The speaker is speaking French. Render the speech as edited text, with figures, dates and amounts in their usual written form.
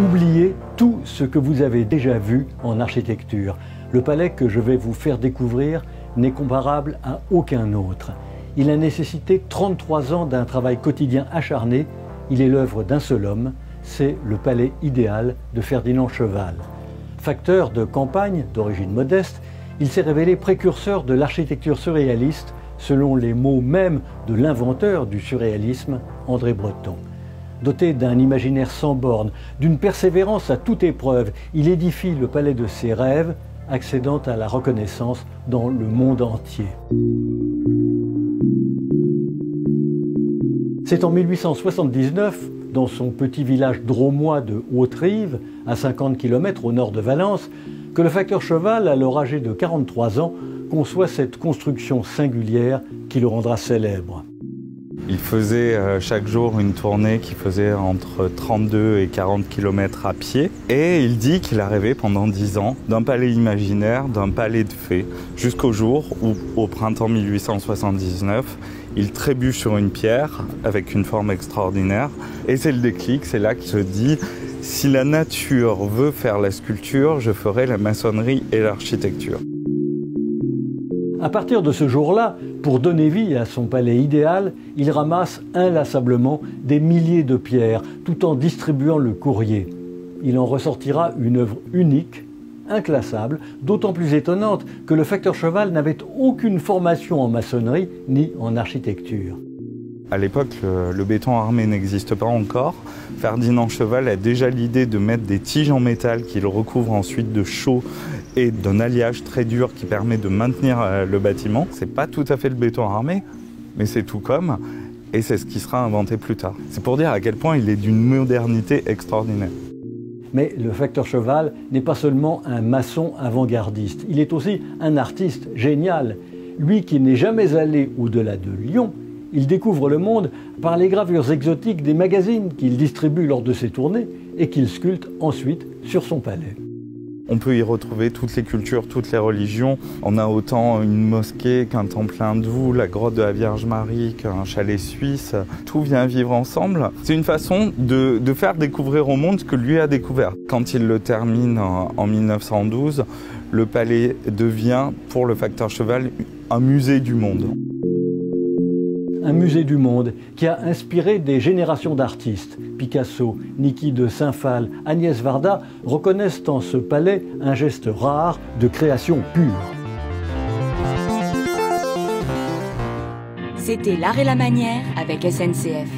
Oubliez tout ce que vous avez déjà vu en architecture. Le palais que je vais vous faire découvrir n'est comparable à aucun autre. Il a nécessité 33 ans d'un travail quotidien acharné. Il est l'œuvre d'un seul homme, c'est le palais idéal de Ferdinand Cheval. Facteur de campagne d'origine modeste, il s'est révélé précurseur de l'architecture surréaliste, selon les mots mêmes de l'inventeur du surréalisme, André Breton. Doté d'un imaginaire sans bornes, d'une persévérance à toute épreuve, il édifie le palais de ses rêves, accédant à la reconnaissance dans le monde entier. C'est en 1879, dans son petit village drômois de Haute-Rive, à 50 km au nord de Valence, que le facteur Cheval, alors âgé de 43 ans, conçoit cette construction singulière qui le rendra célèbre. Il faisait chaque jour une tournée qui faisait entre 32 et 40 km à pied. Et il dit qu'il a rêvé pendant 10 ans d'un palais imaginaire, d'un palais de fées, jusqu'au jour où, au printemps 1879, il trébuche sur une pierre avec une forme extraordinaire. Et c'est le déclic, c'est là qu'il se dit « Si la nature veut faire la sculpture, je ferai la maçonnerie et l'architecture ». À partir de ce jour-là, pour donner vie à son palais idéal, il ramasse inlassablement des milliers de pierres, tout en distribuant le courrier. Il en ressortira une œuvre unique, inclassable, d'autant plus étonnante que le facteur Cheval n'avait aucune formation en maçonnerie ni en architecture. À l'époque, le béton armé n'existe pas encore. Ferdinand Cheval a déjà l'idée de mettre des tiges en métal qu'il recouvre ensuite de chaux et d'un alliage très dur qui permet de maintenir le bâtiment. C'est pas tout à fait le béton armé, mais c'est tout comme, et c'est ce qui sera inventé plus tard. C'est pour dire à quel point il est d'une modernité extraordinaire. Mais le facteur Cheval n'est pas seulement un maçon avant-gardiste, il est aussi un artiste génial. Lui qui n'est jamais allé au-delà de Lyon, il découvre le monde par les gravures exotiques des magazines qu'il distribue lors de ses tournées et qu'il sculpte ensuite sur son palais. On peut y retrouver toutes les cultures, toutes les religions. On a autant une mosquée qu'un temple hindou, la grotte de la Vierge Marie, qu'un chalet suisse. Tout vient vivre ensemble. C'est une façon de faire découvrir au monde ce que lui a découvert. Quand il le termine en 1912, le palais devient, pour le facteur Cheval, un musée du monde. Un musée du monde qui a inspiré des générations d'artistes. Picasso, Niki de Saint-Phal, Agnès Varda reconnaissent en ce palais un geste rare de création pure. C'était L'Art et la Manière avec SNCF.